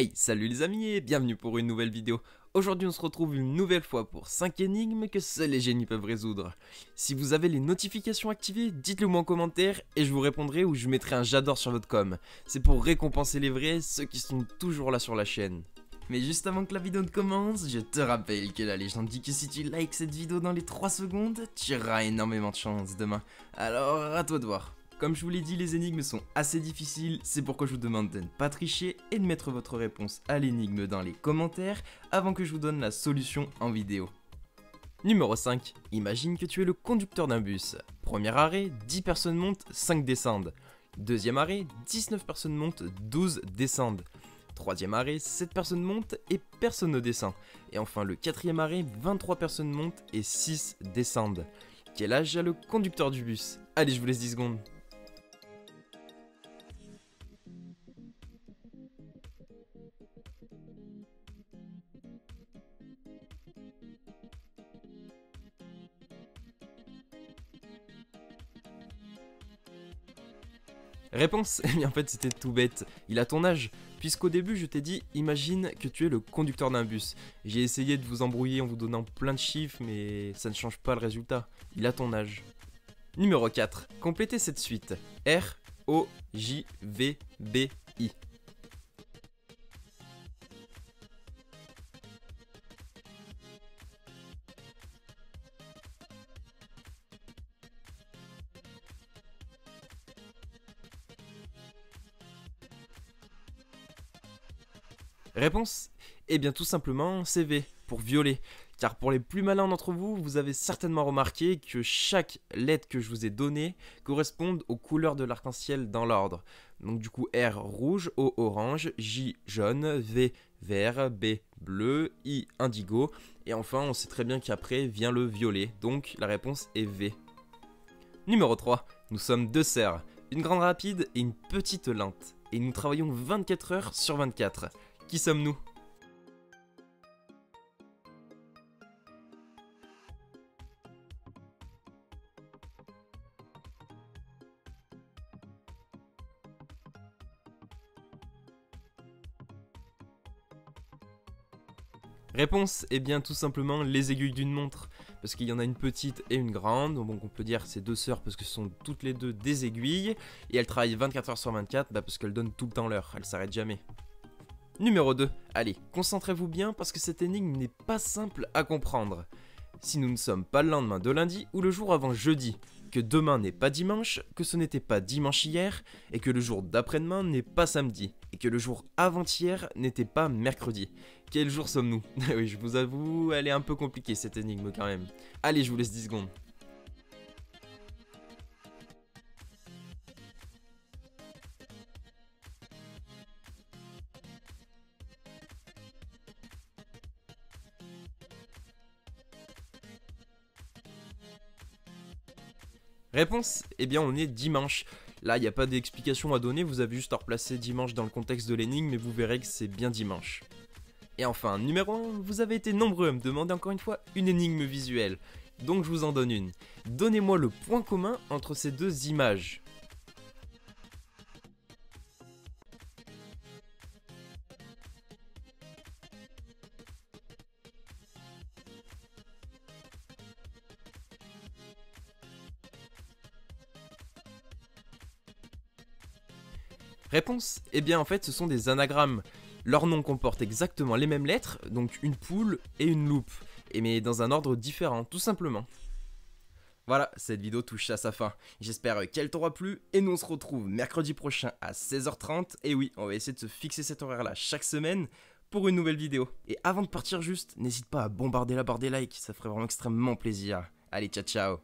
Hey, salut les amis et bienvenue pour une nouvelle vidéo. Aujourd'hui on se retrouve une nouvelle fois pour 5 énigmes que seuls les génies peuvent résoudre. Si vous avez les notifications activées, dites-le moi en commentaire et je vous répondrai ou je mettrai un j'adore sur votre com. C'est pour récompenser les vrais, ceux qui sont toujours là sur la chaîne. Mais juste avant que la vidéo ne commence, je te rappelle que la légende dit que si tu likes cette vidéo dans les 3 secondes, tu auras énormément de chance demain. Alors à toi de voir. Comme je vous l'ai dit, les énigmes sont assez difficiles, c'est pourquoi je vous demande de ne pas tricher et de mettre votre réponse à l'énigme dans les commentaires avant que je vous donne la solution en vidéo. Numéro 5. Imagine que tu es le conducteur d'un bus. Premier arrêt, 10 personnes montent, 5 descendent. Deuxième arrêt, 19 personnes montent, 12 descendent. Troisième arrêt, 7 personnes montent et personne ne descend. Et enfin le quatrième arrêt, 23 personnes montent et 6 descendent. Quel âge a le conducteur du bus? Allez, je vous laisse 10 secondes. Réponse? Eh bien en fait c'était tout bête, il a ton âge, puisqu'au début je t'ai dit imagine que tu es le conducteur d'un bus. J'ai essayé de vous embrouiller en vous donnant plein de chiffres mais ça ne change pas le résultat, il a ton âge. Numéro 4, complétez cette suite, R, O, J, V, B, I. Réponse? Eh bien tout simplement c'est V, pour violet. Car pour les plus malins d'entre vous, vous avez certainement remarqué que chaque lettre que je vous ai donnée correspond aux couleurs de l'arc-en-ciel dans l'ordre. Donc du coup R rouge, O orange, J jaune, V vert, B bleu, I indigo. Et enfin on sait très bien qu'après vient le violet, donc la réponse est V. Numéro 3, nous sommes deux sœurs, une grande rapide et une petite lente. Et nous travaillons 24 heures sur 24. Qui sommes-nous? Réponse? Eh bien tout simplement les aiguilles d'une montre. Parce qu'il y en a une petite et une grande, donc on peut dire c'est deux sœurs parce que ce sont toutes les deux des aiguilles. Et elles travaillent 24 heures sur 24 parce qu'elles donnent tout le temps l'heure, elles s'arrêtent jamais. Numéro 2, allez, concentrez-vous bien parce que cette énigme n'est pas simple à comprendre. Si nous ne sommes pas le lendemain de lundi ou le jour avant jeudi, que demain n'est pas dimanche, que ce n'était pas dimanche hier, et que le jour d'après-demain n'est pas samedi, et que le jour avant-hier n'était pas mercredi. Quel jour sommes-nous? Oui, je vous avoue, elle est un peu compliquée cette énigme quand même. Allez, je vous laisse 10 secondes. Réponse? Eh bien on est dimanche. Là il n'y a pas d'explication à donner, vous avez juste à replacer dimanche dans le contexte de l'énigme et vous verrez que c'est bien dimanche. Et enfin, numéro 1, vous avez été nombreux à me demander encore une fois une énigme visuelle. Donc je vous en donne une. Donnez-moi le point commun entre ces deux images. Réponse? Eh bien en fait ce sont des anagrammes. Leur nom comporte exactement les mêmes lettres, donc une poule et une loupe. Et mais dans un ordre différent, tout simplement. Voilà, cette vidéo touche à sa fin. J'espère qu'elle t'aura plu et nous on se retrouve mercredi prochain à 16h30. Et oui, on va essayer de se fixer cet horaire là chaque semaine pour une nouvelle vidéo. Et avant de partir juste, n'hésite pas à bombarder la barre des likes, ça ferait vraiment extrêmement plaisir. Allez, ciao ciao.